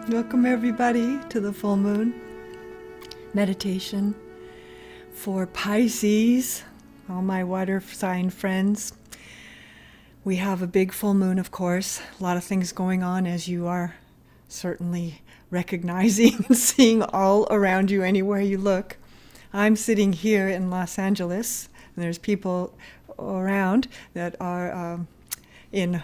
Welcome everybody to the full moon meditation for Pisces, all my water sign friends. We have a big full moon, of course, a lot of things going on, as you are certainly recognizing and seeing all around you anywhere you look. I'm sitting here in Los Angeles, and there's people around that are in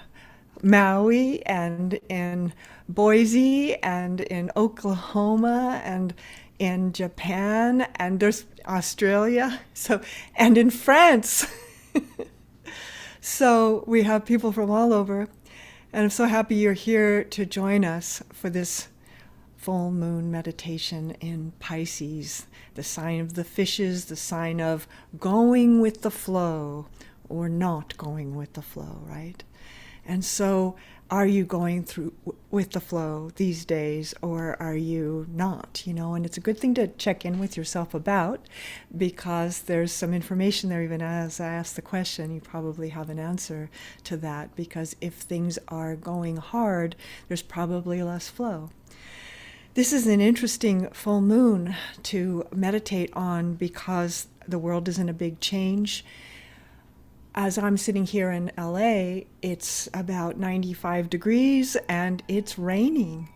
Maui and in Boise and in Oklahoma and in Japan, and there's Australia, and in France. So we have people from all over, and I'm so happy you're here to join us for this full moon meditation in Pisces, the sign of the fishes, the sign of going with the flow or not going with the flow, right? And so are you going through with the flow these days, or are you not? And it's a good thing to check in with yourself about, because there's some information there. Even as I ask the question, you probably have an answer to that, because if things are going hard, there's probably less flow. This is an interesting full moon to meditate on, because the world is in a big change. As I'm sitting here in LA, it's about 95 degrees and it's raining.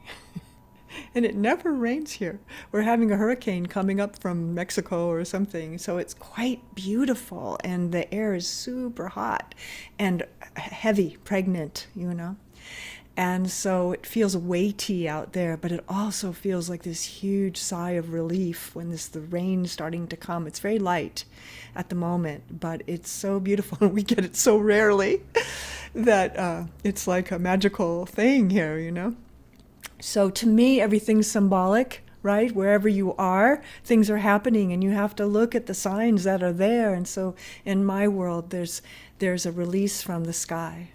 And it never rains here. We're having a hurricane coming up from Mexico or something, so it's quite beautiful, and the air is super hot and heavy, pregnant, And so it feels weighty out there, but it also feels like this huge sigh of relief when the rain's starting to come. It's very light at the moment, but it's so beautiful, and we get it so rarely that it's like a magical thing here, So to me, everything's symbolic, right? Wherever you are, things are happening, and you have to look at the signs that are there. And so in my world, there's a release from the sky.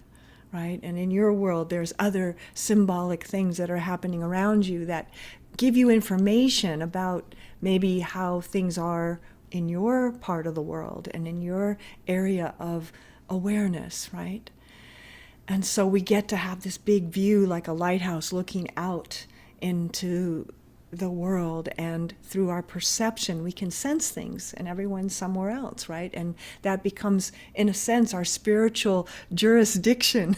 Right? And in your world, there's other symbolic things that are happening around you that give you information about maybe how things are in your part of the world and in your area of awareness, right? And so we get to have this big view, like a lighthouse looking out into the world, and through our perception we can sense things, and everyone's somewhere else, right? And that becomes, in a sense, our spiritual jurisdiction.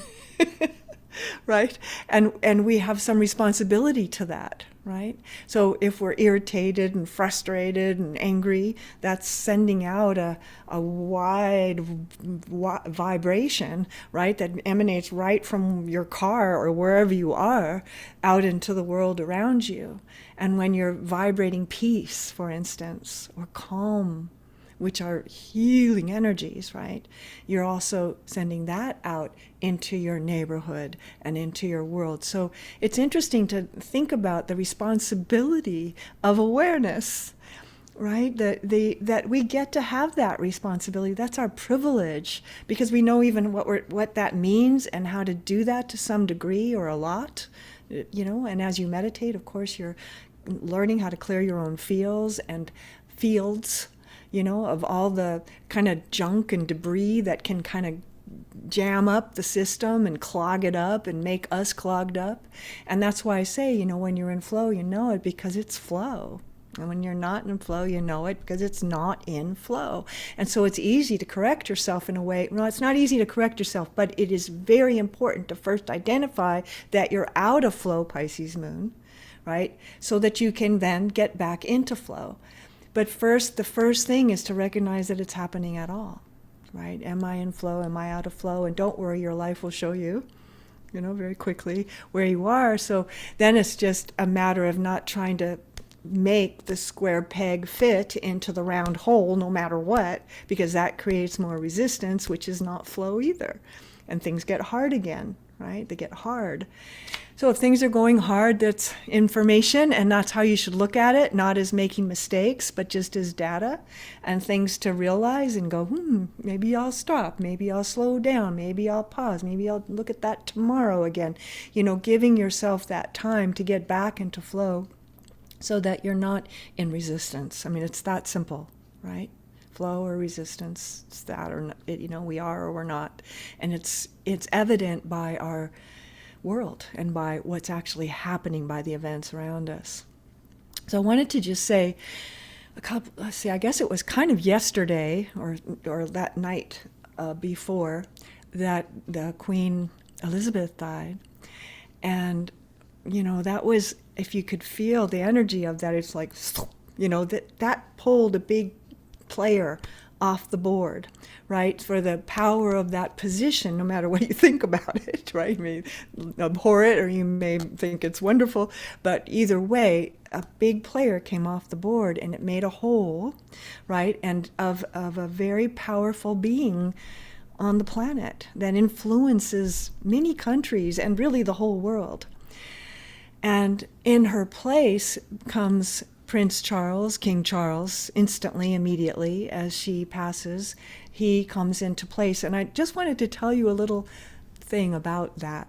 Right? And we have some responsibility to that, right? So if we're irritated and frustrated and angry, that's sending out a wide vibration, right? That emanates right from your car or wherever you are out into the world around you. And when you're vibrating peace, for instance, or calm, which are healing energies, right? You're also sending that out into your neighborhood and into your world. So it's interesting to think about the responsibility of awareness, right? That we get to have that responsibility. That's our privilege, because we know even what that means and how to do that to some degree or a lot, And as you meditate, of course, you're learning how to clear your own fields, of all the kind of junk and debris that can kind of jam up the system and clog it up and make us clogged up. And that's why I say, when you're in flow, you know it because it's flow. And when you're not in flow, you know it because it's not in flow. And so it's easy to correct yourself in a way. No, it's not easy to correct yourself, but it is very important to first identify that you're out of flow, Pisces moon, right? So that you can then get back into flow. But the first thing is to recognize that it's happening at all, right? Am I in flow? Am I out of flow? And don't worry, your life will show you, very quickly where you are. So then it's just a matter of not trying to make the square peg fit into the round hole no matter what, because that creates more resistance, which is not flow either. And things get hard again, right? They get hard. So if things are going hard, that's information, and that's how you should look at it, not as making mistakes, but just as data and things to realize and go, maybe I'll stop, maybe I'll slow down, maybe I'll pause, maybe I'll look at that tomorrow again. Giving yourself that time to get back into flow so that you're not in resistance. I mean, it's that simple, right? Flow or resistance, it's that or not, we are or we're not. And it's evident by world and by what's actually happening, by the events around us. So I wanted to just say I guess it was kind of yesterday or that night before that the Queen Elizabeth died. And, that was, if you could feel the energy of that, it's like, that pulled a big player off the board, right? For the power of that position, no matter what you think about it, right? You may abhor it or you may think it's wonderful, but either way, a big player came off the board and it made a whole, right? And of a very powerful being on the planet that influences many countries and really the whole world. And in her place comes Prince Charles, King Charles, instantly, immediately, as she passes, he comes into place. And I just wanted to tell you a little thing about that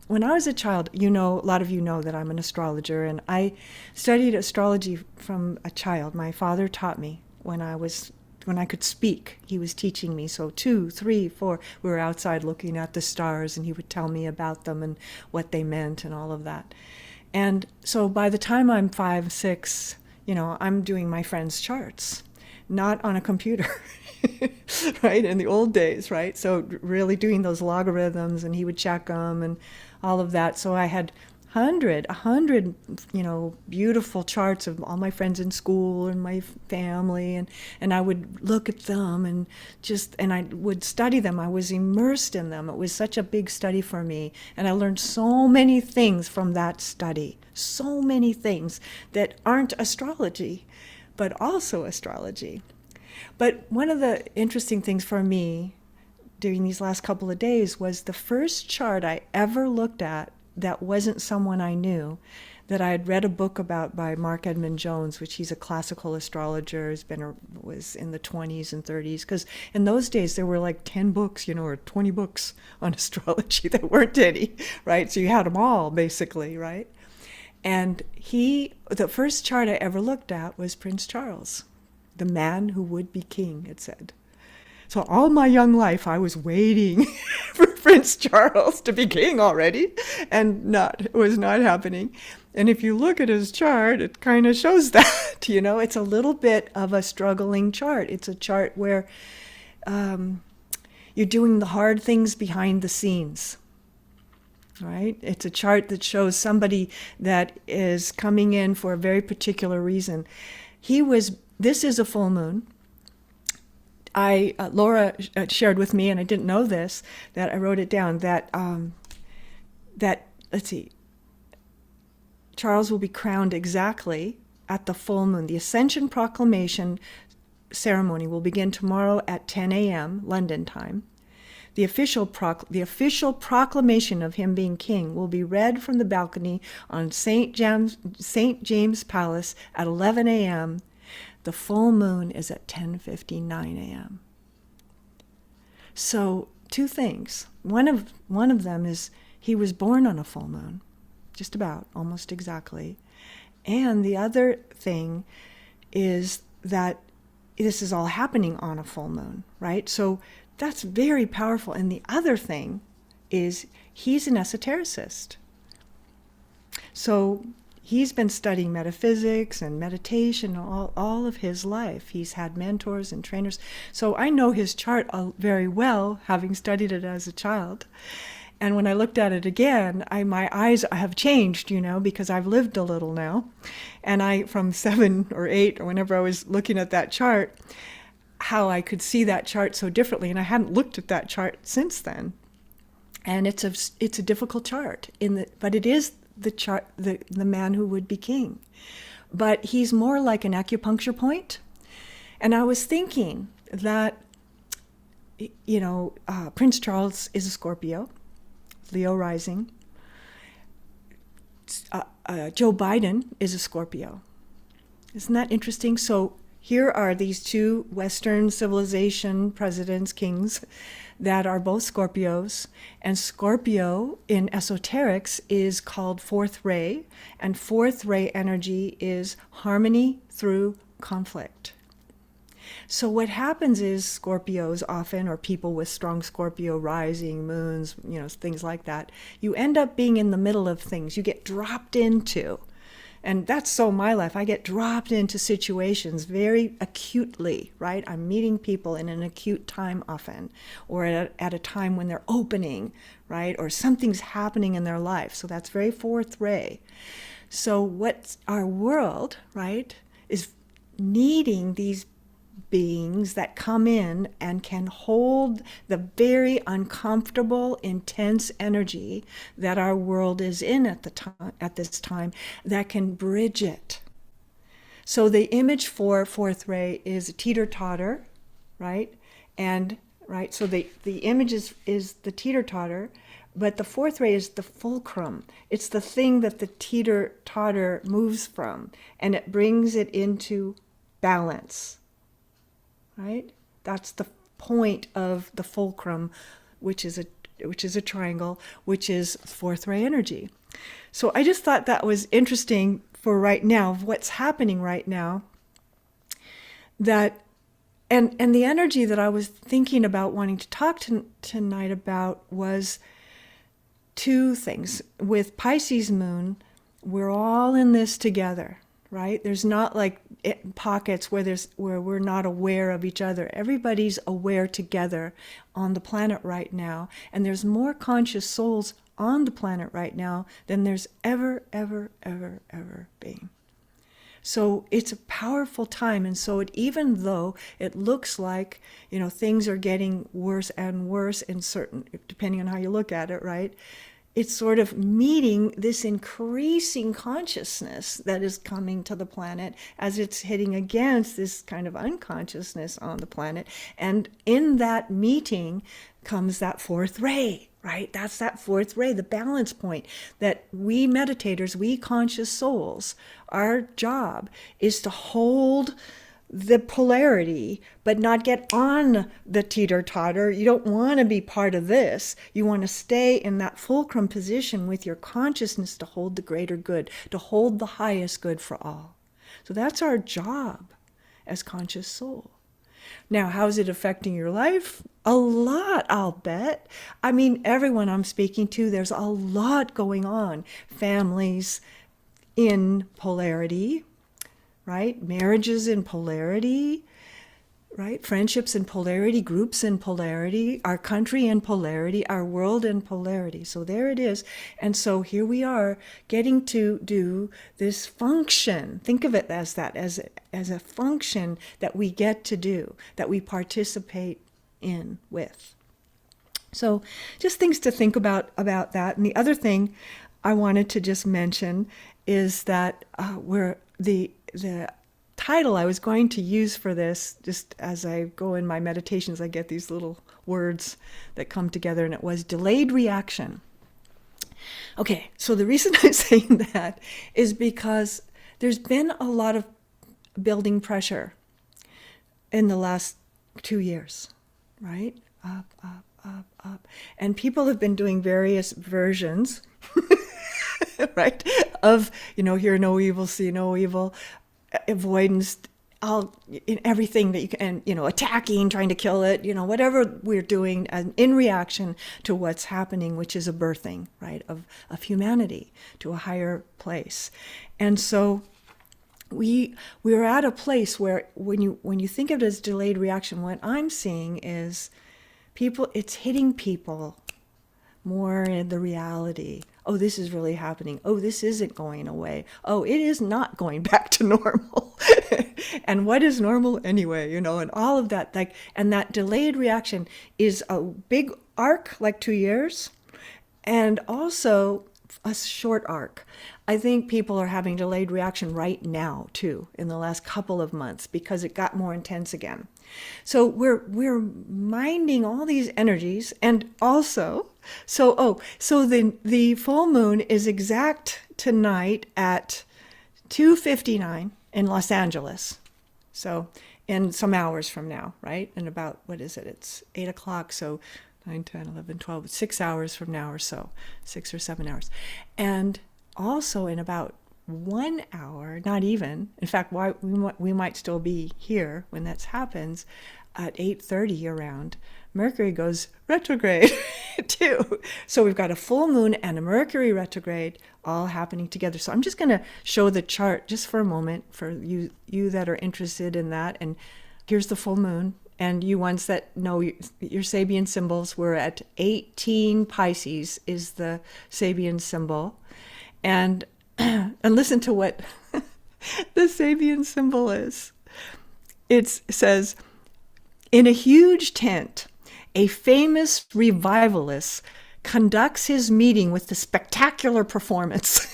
when I was a child, a lot of you know that I'm an astrologer, and I studied astrology from a child. My father taught me when I could speak. He was teaching me. So 2, 3, 4, we were outside looking at the stars, and he would tell me about them and what they meant and all of that. And so by the time I'm 5, 6, I'm doing my friends' charts, not on a computer, right? In the old days, right? So really doing those logarithms, and he would check them and all of that. So I had 100, beautiful charts of all my friends in school and my family, and I would look at them and I would study them. I was immersed in them. It was such a big study for me, and I learned so many things from that study, so many things that aren't astrology, but also astrology. But one of the interesting things for me during these last couple of days was the first chart I ever looked at that wasn't someone I knew, that I had read a book about by Mark Edmund Jones, which he's a classical astrologer, was in the 20s and 30s, because in those days there were like 10 books, or 20 books on astrology. There weren't any, right? So you had them all, basically, right? And the first chart I ever looked at was Prince Charles, the man who would be king, it said. So all my young life, I was waiting for Prince Charles to be king already, and it was not happening. And if you look at his chart, it kind of shows that, it's a little bit of a struggling chart. It's a chart where you're doing the hard things behind the scenes, right? It's a chart that shows somebody that is coming in for a very particular reason. This is a full moon. Laura shared with me, and I didn't know this, that I wrote it down, that let's see, Charles will be crowned exactly at the full moon. The Ascension Proclamation ceremony will begin tomorrow at 10 a.m. London time. The official proclamation of him being king will be read from the balcony on St. James Palace at 11 a.m. The full moon is at 10:59 a.m. So 2 things. One of them is he was born on a full moon, just about, almost exactly. And the other thing is that this is all happening on a full moon, right? So that's very powerful. And the other thing is he's an esotericist. So he's been studying metaphysics and meditation all of his life. He's had mentors and trainers. So I know his chart very well, having studied it as a child. And when I looked at it again, my eyes have changed, because I've lived a little now. And from 7 or 8, or whenever I was looking at that chart, how I could see that chart so differently. And I hadn't looked at that chart since then. And it's a difficult chart, but it is the chart, the man who would be king. But he's more like an acupuncture point. And I was thinking that, Prince Charles is a Scorpio, Leo rising. Joe Biden is a Scorpio. Isn't that interesting? So here are these 2 Western civilization presidents, kings, that are both Scorpios. And Scorpio in esoterics is called fourth ray. And fourth ray energy is harmony through conflict. So what happens is Scorpios often, or people with strong Scorpio rising, moons, things like that, you end up being in the middle of things. You get dropped into. And that's so my life. I get dropped into situations very acutely, right? I'm meeting people in an acute time often, or at a time when they're opening, right? Or something's happening in their life. So that's very fourth ray. So what's our world, right, is needing these beings that come in and can hold the very uncomfortable, intense energy that our world is in at this time, that can bridge it. So the image for fourth ray is a teeter-totter, right? And right, so the image is the teeter-totter, but the fourth ray is the fulcrum. It's the thing that the teeter-totter moves from, and it brings it into balance. Right? That's the point of the fulcrum, which is a triangle, which is fourth ray energy. So I just thought that was interesting for right now, what's happening right now. That and the energy that I was thinking about wanting to talk tonight about was two things. With Pisces moon, we're all in this together. Right? There's not like pockets where we're not aware of each other. Everybody's aware together on the planet right now, and there's more conscious souls on the planet right now than there's ever been. So it's a powerful time, and so even though it looks like things are getting worse and worse in certain, depending on how you look at it, right? It's sort of meeting this increasing consciousness that is coming to the planet as it's hitting against this kind of unconsciousness on the planet. And in that meeting comes that fourth ray, right? That's that fourth ray, the balance point that we meditators, we conscious souls, our job is to hold the polarity, but not get on the teeter-totter. You don't want to be part of this. You want to stay in that fulcrum position with your consciousness to hold the greater good, to hold the highest good for all. So that's our job as conscious soul. Now, how's it affecting your life? A lot, I'll bet. I mean, everyone I'm speaking to, there's a lot going on. Families in polarity, right? Marriages in polarity, right? Friendships in polarity, groups in polarity, our country in polarity, our world in polarity. So there it is. And so here we are getting to do this function. Think of it as that, as a function that we get to do, that we participate in with. So just things to think about that. And the other thing I wanted to just mention is that the title I was going to use for this, just as I go in my meditations, I get these little words that come together, and it was delayed reaction. Okay, so the reason I'm saying that is because there's been a lot of building pressure in the last 2 years, right? Up. And people have been doing various versions, right, of, hear no evil, see no evil, avoidance, in everything that you can, attacking, trying to kill it, whatever we're doing in reaction to what's happening, which is a birthing, right, of humanity to a higher place. And so we're at a place where when you think of it as delayed reaction, what I'm seeing is it's hitting people more in the reality. Oh, this is really happening. Oh, this isn't going away. Oh, it is not going back to normal. And what is normal anyway, and all of that. And that delayed reaction is a big arc, like 2 years, and also a short arc. I think people are having delayed reaction right now, too, in the last couple of months, because it got more intense again. So we're minding all these energies, and also, so the full moon is exact tonight at 2:59 in Los Angeles. So in some hours from now, right? And about, what is it? It's 8 o'clock, so 9, 10, 11, 12, 6 hours from now or so, 6 or 7 hours. And also in about 1 hour, not even. In fact, we might still be here when that happens at 8:30 around. Mercury goes retrograde too. So we've got a full moon and a Mercury retrograde all happening together. So I'm just going to show the chart just for a moment for you that are interested in that. And here's the full moon. And you ones that know your Sabian symbols, we're at 18 Pisces is the Sabian symbol. And listen to what the Sabian symbol is. It says, in a huge tent, a famous revivalist conducts his meeting with a spectacular performance.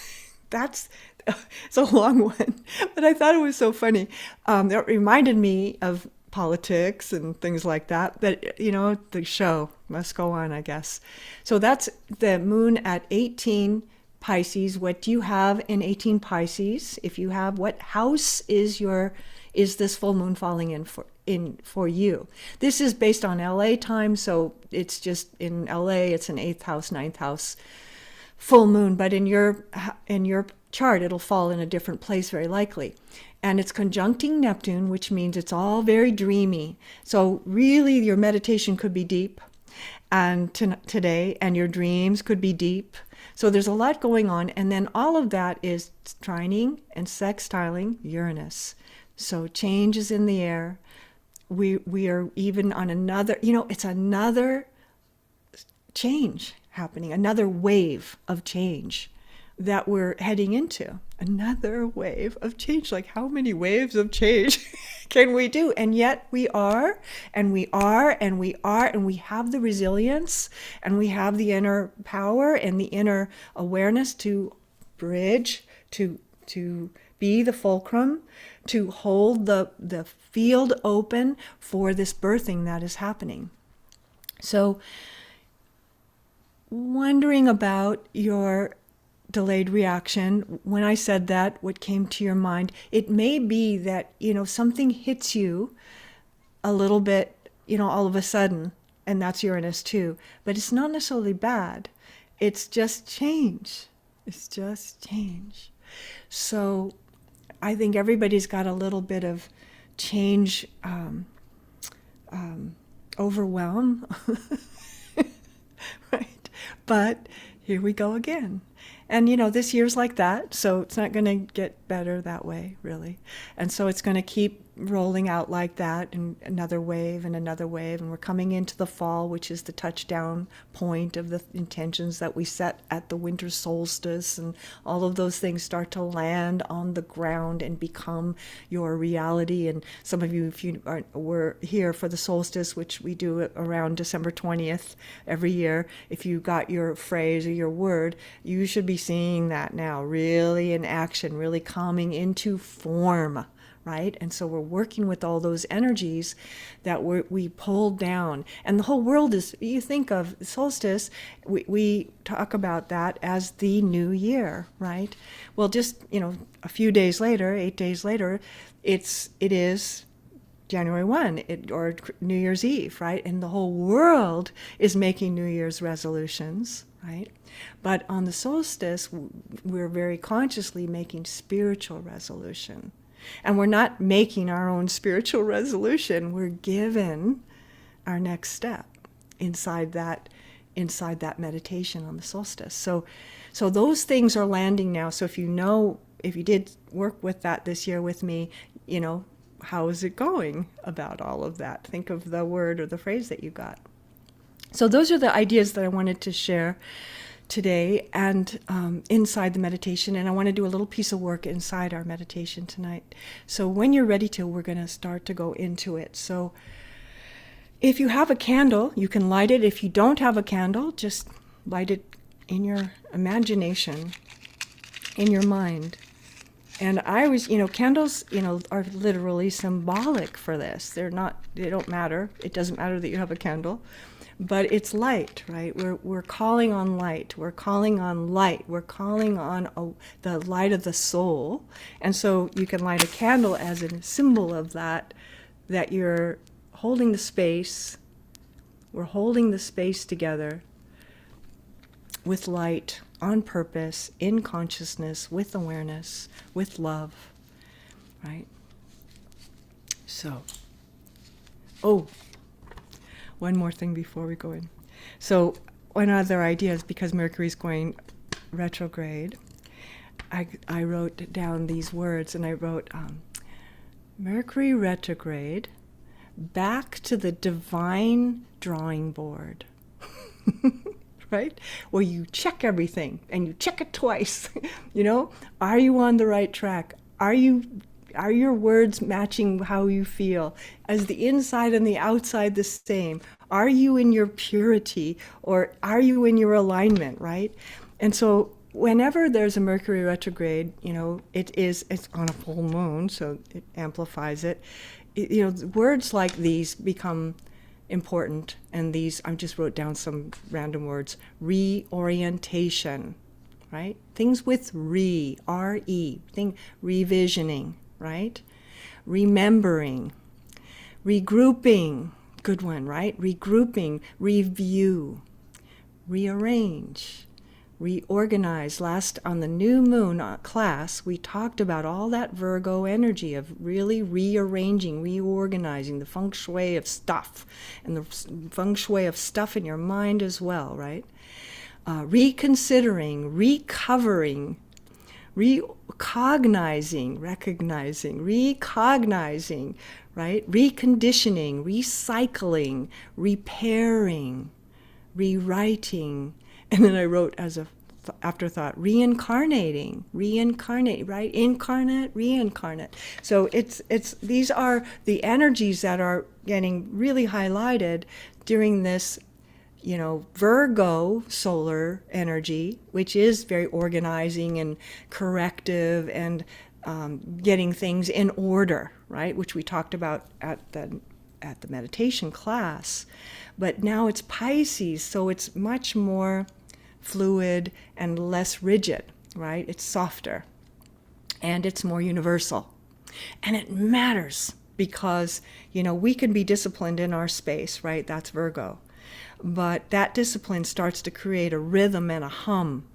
It's a long one, but I thought it was so funny. It reminded me of politics and things like that. But, the show must go on, I guess. So that's the moon at 18 Pisces. What do you have in 18 Pisces? If you have, what house is this full moon falling in for you? This is based on LA time, so it's just in LA, it's an 8th house, 9th house full moon, but in your chart, it'll fall in a different place very likely. And it's conjuncting Neptune, which means it's all very dreamy. So really your meditation could be deep and today, and your dreams could be deep. So there's a lot going on. And then all of that is trining and sextiling Uranus. So change is in the air. We are even on another, it's another change happening, another wave of change that we're heading into. Another wave of change. Like, how many waves of change can we do? And yet we are, and we are, and we are, and we have the resilience, and we have the inner power and the inner awareness to bridge, to be the fulcrum, to hold the field open for this birthing that is happening. So, wondering about your delayed reaction, when I said that, what came to your mind? It may be that, something hits you a little bit, all of a sudden, and that's Uranus too, but it's not necessarily bad. It's just change. It's just change. So I think everybody's got a little bit of change, overwhelm, right? But here we go again. And, this year's like that, so it's not going to get better that way, really. And so it's going to keep rolling out like that, and another wave, and we're coming into the fall, which is the touchdown point of the intentions that we set at the winter solstice, and all of those things start to land on the ground and become your reality. And some of you, if you were here for the solstice, which we do around December 20th every year, if you got your phrase or your word, you should be seeing that now, really in action, really coming into form. Right? And so we're working with all those energies that we pulled down. And the whole world is, you think of solstice, we talk about that as the new year, right? Well, just, a few days later, 8 days later, it is January 1 or New Year's Eve, right? And the whole world is making New Year's resolutions, right? But on the solstice, we're very consciously making spiritual resolution. And we're not making our own spiritual resolution. We're given our next step inside that meditation on the solstice. So those things are landing now. So if you did work with that this year with me, how is it going about all of that? Think of the word or the phrase that you got. So those are the ideas that I wanted to share today and inside the meditation, and I want to do a little piece of work inside our meditation tonight. So when you're ready to, we're going to start to go into it. So if you have a candle, you can light it. If you don't have a candle, just light it in your imagination, in your mind. And I always, candles, are literally symbolic for this. They don't matter. It doesn't matter that you have a candle. But it's light, right? We're calling on light. We're calling on light. We're calling on the light of the soul. And so you can light a candle as a symbol of that you're holding the space. We're holding the space together with light on purpose, in consciousness, with awareness, with love, right? So, oh, one more thing before we go in. So, one other idea is because Mercury's going retrograde, I wrote down these words, and I wrote, Mercury retrograde, back to the divine drawing board. Right? Where you check everything, and you check it twice. Are you on the right track? Are your words matching how you feel? Is the inside and the outside the same? Are you in your purity, or are you in your alignment, right? And so whenever there's a Mercury retrograde, it's on a full moon, so it amplifies it. Words like these become important, and these, I just wrote down some random words. Reorientation, right? Things with R-E, revisioning, right? Remembering, regrouping, good one, right? Regrouping, review, rearrange, reorganize. Last on the new moon class, we talked about all that Virgo energy of really rearranging, reorganizing, the feng shui of stuff, and the feng shui of stuff in your mind as well, right? Reconsidering, recovering, recognizing, right? Reconditioning, recycling, repairing, rewriting. And then I wrote as a afterthought, reincarnate, right? Incarnate, reincarnate. So these are the energies that are getting really highlighted during this, Virgo solar energy, which is very organizing and corrective and getting things in order, right? Which we talked about at the meditation class. But now it's Pisces, so it's much more fluid and less rigid, right? It's softer and it's more universal. And it matters because, we can be disciplined in our space, right? That's Virgo. But that discipline starts to create a rhythm and a hum,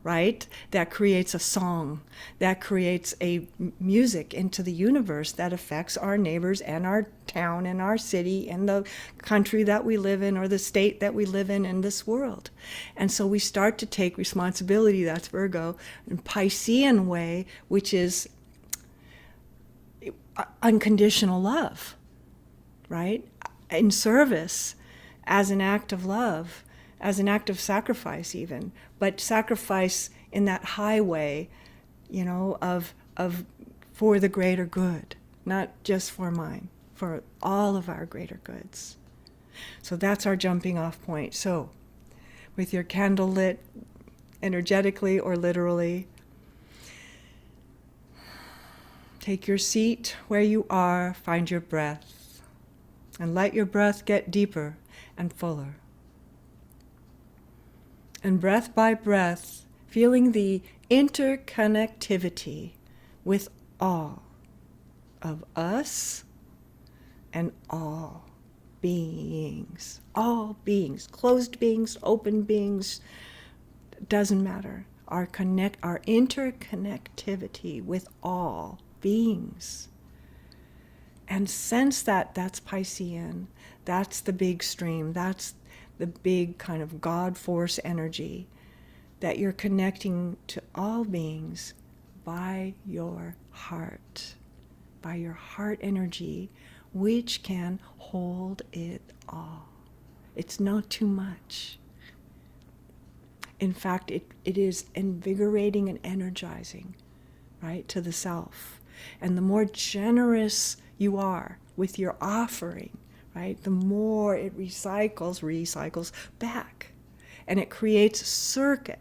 right? That creates a song, that creates a music into the universe that affects our neighbors and our town and our city and the country that we live in, or the state that we live in this world. And so we start to take responsibility, that's Virgo, in Piscean way, which is unconditional love, right? In service, as an act of love, as an act of sacrifice even, but sacrifice in that highway, of for the greater good, not just for mine, for all of our greater goods. So that's our jumping off point. So with your candle lit energetically or literally, take your seat where you are, find your breath, and let your breath get deeper and fuller. And breath by breath, feeling the interconnectivity with all of us and all beings. All beings, closed beings, open beings, doesn't matter. Our interconnectivity with all beings. And sense that that's Piscean, that's the big stream, that's the big kind of God force energy, that you're connecting to all beings by your heart energy, which can hold it all. It's not too much. In fact, it is invigorating and energizing, right, to the self. And the more generous you are with your offering, right, the more it recycles back. And it creates a circuit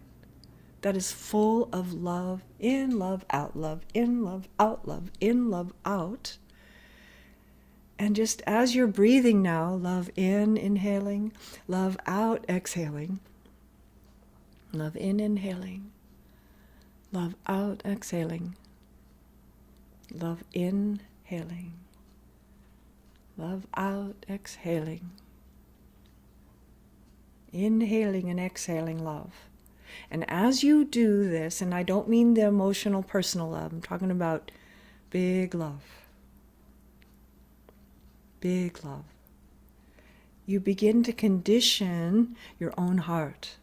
that is full of love in, love out, love in, love out, love in, love out. And just as you're breathing now, love in, inhaling, love out, exhaling. Love in, inhaling. Love out, exhaling. Love inhaling. Love out, exhaling. Inhaling and exhaling love. And as you do this, and I don't mean the emotional, personal love, I'm talking about big love. Big love. You begin to condition your own heart.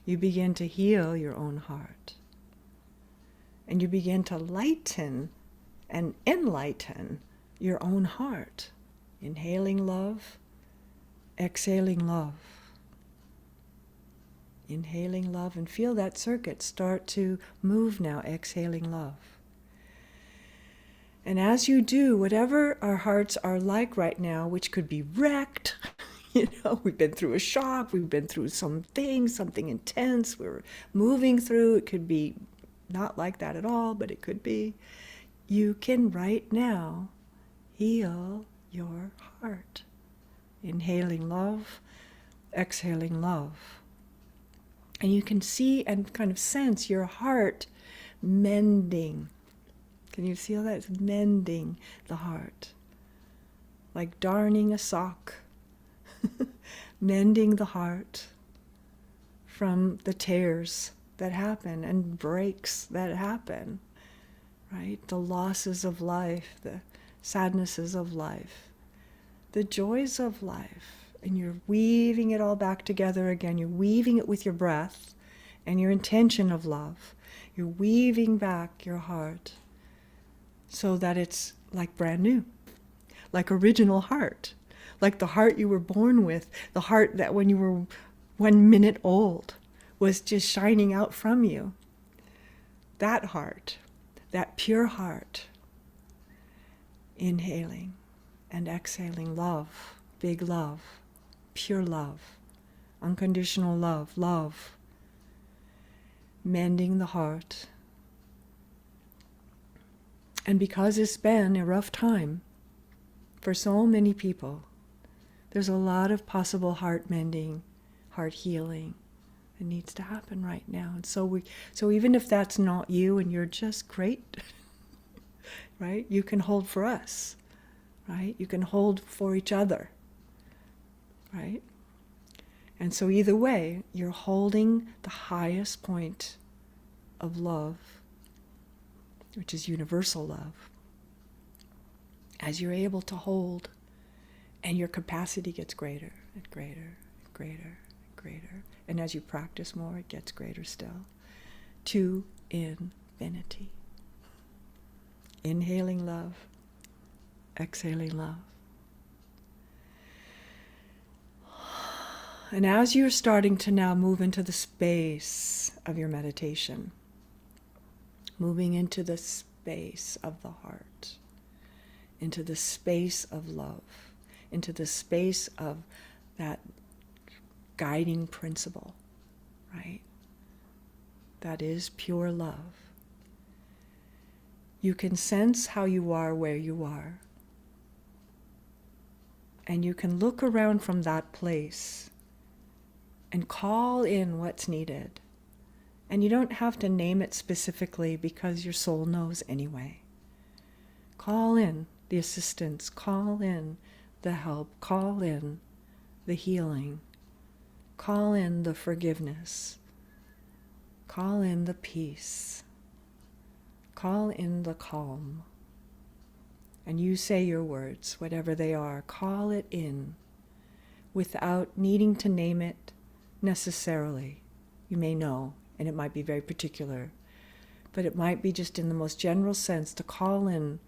You begin to heal your own heart. And you begin to lighten and enlighten your own heart. Inhaling love, exhaling love. Inhaling love, and feel that circuit start to move now, exhaling love. And as you do, whatever our hearts are like right now, which could be wrecked, we've been through a shock, we've been through something intense, we're moving through, it could be not like that at all, but it could be. You can right now heal your heart. Inhaling love, exhaling love. And you can see and kind of sense your heart mending. Can you feel that? It's mending the heart. Like darning a sock. Mending the heart from the tears that happen and breaks that happen. Right? The losses of life, the sadnesses of life, the joys of life. And you're weaving it all back together again. You're weaving it with your breath and your intention of love. You're weaving back your heart so that it's like brand new, like original heart, like the heart you were born with, the heart that when you were 1 minute old was just shining out from you. That heart, that pure heart, inhaling and exhaling love, big love. Pure love, unconditional love, love, mending the heart. And because it's been a rough time for so many people, there's a lot of possible heart mending, heart healing that needs to happen right now. And so even if that's not you and you're just great, right? You can hold for us, right? You can hold for each other. Right? And so either way, you're holding the highest point of love, which is universal love, as you're able to hold, and your capacity gets greater and greater and greater and greater. And as you practice more, it gets greater still, to infinity. Inhaling love, exhaling love. And as you're starting to now move into the space of your meditation, moving into the space of the heart, into the space of love, into the space of that guiding principle, right? That is pure love. You can sense how you are where you are. And you can look around from that place and call in what's needed. And you don't have to name it specifically because your soul knows anyway. Call in the assistance, call in the help, call in the healing, call in the forgiveness, call in the peace, call in the calm. And you say your words, whatever they are, call it in without needing to name it necessarily. You may know, and it might be very particular, but it might be just in the most general sense to call in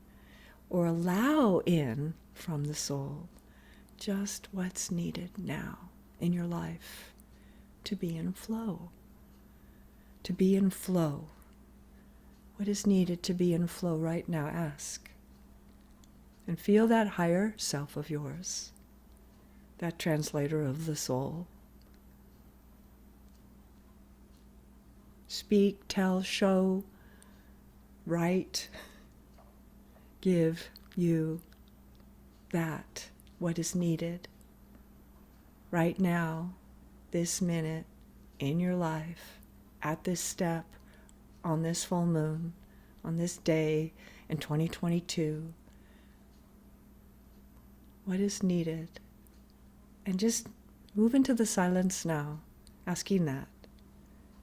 or allow in from the soul just what's needed now in your life to be in flow. To be in flow. What is needed to be in flow right now? Ask. And feel that higher self of yours, that translator of the soul. Speak, tell, show, write, give you that, what is needed right now, this minute, in your life, at this step, on this full moon, on this day in 2022. What is needed? And just move into the silence now, asking that.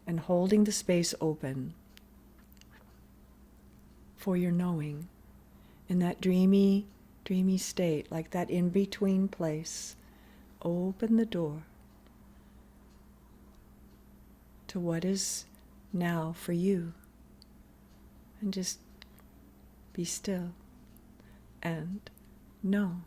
and holding the space open for your knowing in that dreamy, dreamy state, like that in-between place. Open the door to what is now for you, and just be still and know.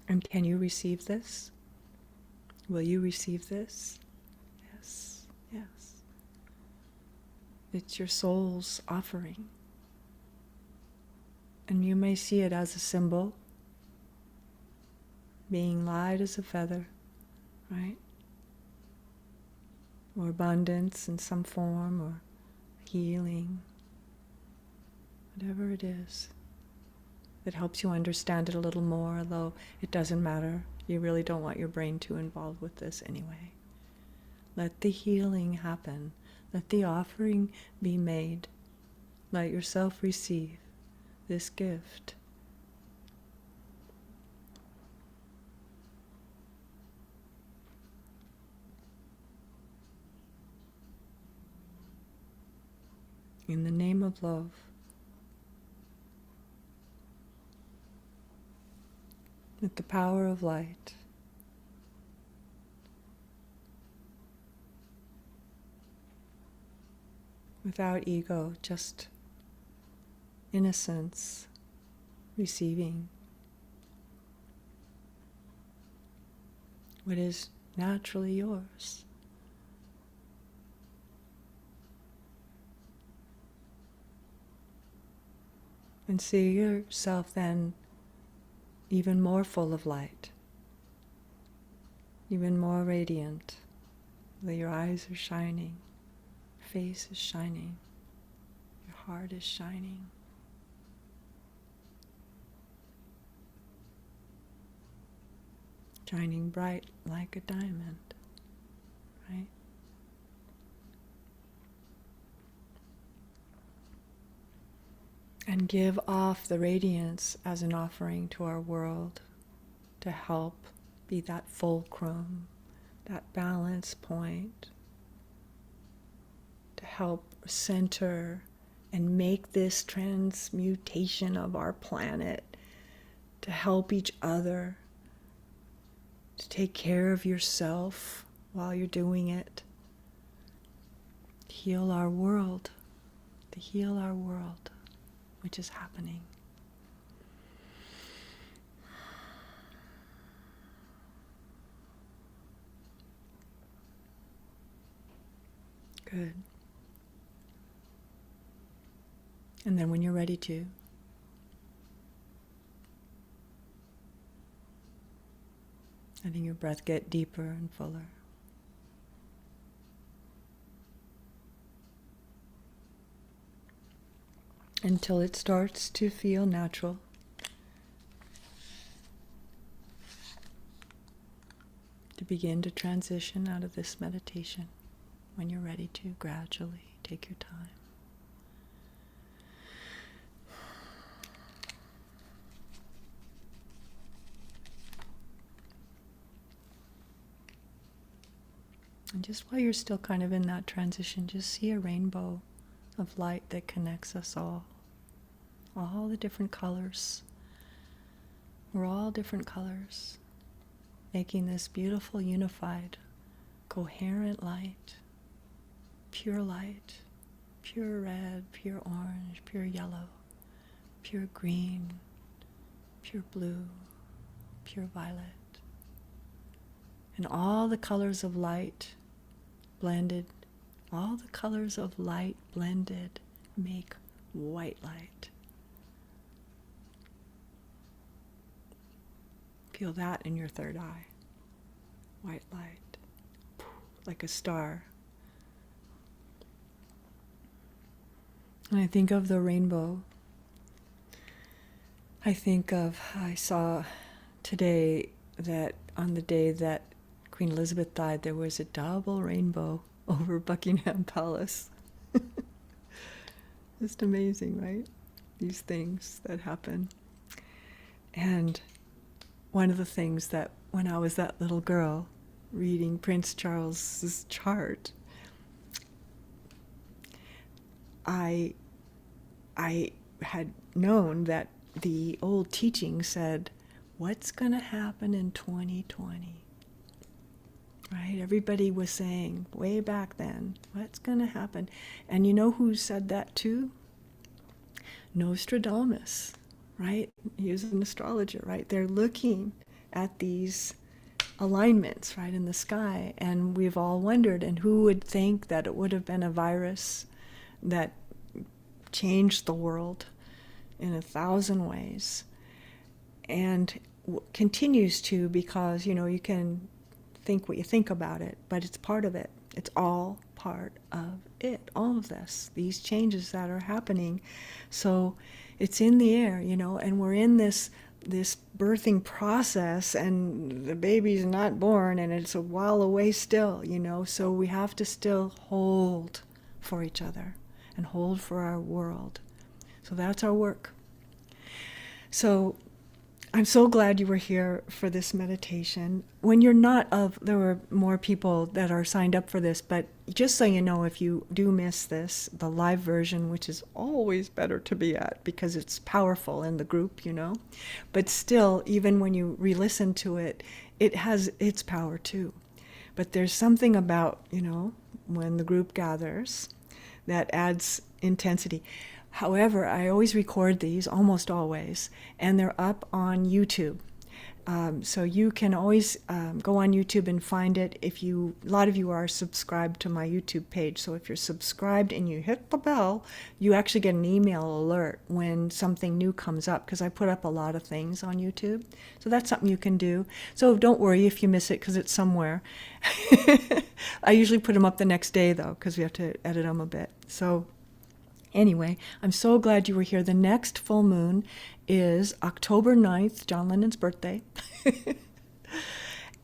And can you receive this? Will you receive this? Yes, yes. It's your soul's offering. And you may see it as a symbol, being light as a feather, right? Or abundance in some form, or healing, whatever it is that helps you understand it a little more, although it doesn't matter. You really don't want your brain too involved with this anyway. Let the healing happen. Let the offering be made. Let yourself receive this gift. In the name of love. With the power of light. Without ego, just innocence, receiving what is naturally yours. And see yourself then even more full of light, even more radiant, that your eyes are shining, your face is shining, your heart is shining. Shining bright like a diamond, right? And give off the radiance as an offering to our world to help be that fulcrum, that balance point, to help center and make this transmutation of our planet, to help each other, to take care of yourself while you're doing it. Heal our world, to heal our world, which is happening. Good. And then when you're ready to, letting your breath get deeper and fuller. Until it starts to feel natural. To begin to transition out of this meditation. When you're ready to, gradually take your time. And just while you're still kind of in that transition, just see a rainbow of light that connects us all the different colors. We're all different colors, making this beautiful, unified, coherent light, pure red, pure orange, pure yellow, pure green, pure blue, pure violet. And all the colors of light blended, all the colors of light blended make white light. Feel that in your third eye. White light, like a star. And I think of the rainbow. I saw today that on the day that Queen Elizabeth died, there was a double rainbow over Buckingham Palace. Just amazing, right? These things that happen. And one of the things that when I was that little girl reading Prince Charles's chart, I had known that the old teaching said, what's going to happen in 2020? Right? Everybody was saying way back then, what's going to happen? And you know who said that too? Nostradamus, right? He was an astrologer, right? They're looking at these alignments, right, in the sky. And we've all wondered, and who would think that it would have been a virus that changed the world in 1,000 ways? And continues to, because, you know, you can think what you think about it, but it's part of it. It's all part of it, all of this, these changes that are happening. So it's in the air, you know, and we're in this birthing process, and the baby's not born, and it's a while away still, you know, so we have to still hold for each other and hold for our world. So that's our work. So I'm so glad you were here for this meditation. When you're not there were more people that are signed up for this, but just so you know, if you do miss this, the live version, which is always better to be at because it's powerful in the group, you know, but still, even when you re-listen to it, it has its power too. But there's something about, you know, when the group gathers that adds intensity. However, I always record these, almost always, and they're up on YouTube. So you can always go on YouTube and find it. A lot of you are subscribed to my YouTube page, so if you're subscribed and you hit the bell, you actually get an email alert when something new comes up, because I put up a lot of things on YouTube. So that's something you can do. So don't worry if you miss it, because it's somewhere. I usually put them up the next day, though, because we have to edit them a bit. So anyway, I'm so glad you were here. The next full moon is October 9th, John Lennon's birthday.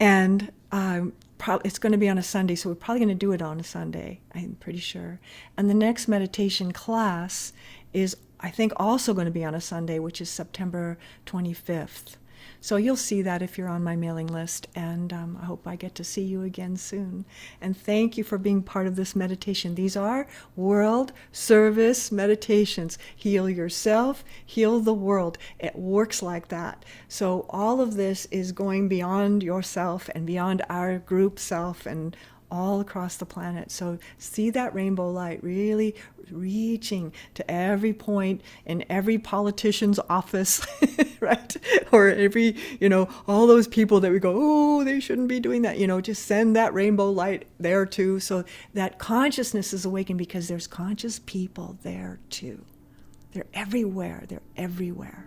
And it's going to be on a Sunday, so we're probably going to do it on a Sunday, I'm pretty sure. And the next meditation class is, I think, also going to be on a Sunday, which is September 25th. So you'll see that if you're on my mailing list, and I hope I get to see you again soon. And thank you for being part of this meditation. These are world service meditations. Heal yourself, heal the world. It works like that. So all of this is going beyond yourself and beyond our group self and all across the planet. So see that rainbow light really reaching to every point in every politician's office, right? Or every, you know, all those people that we go, oh, they shouldn't be doing that. You know, just send that rainbow light there too, so that consciousness is awakened, because there's conscious people there too. They're everywhere. They're everywhere.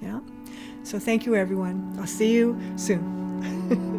Yeah? So thank you, everyone. I'll see you soon.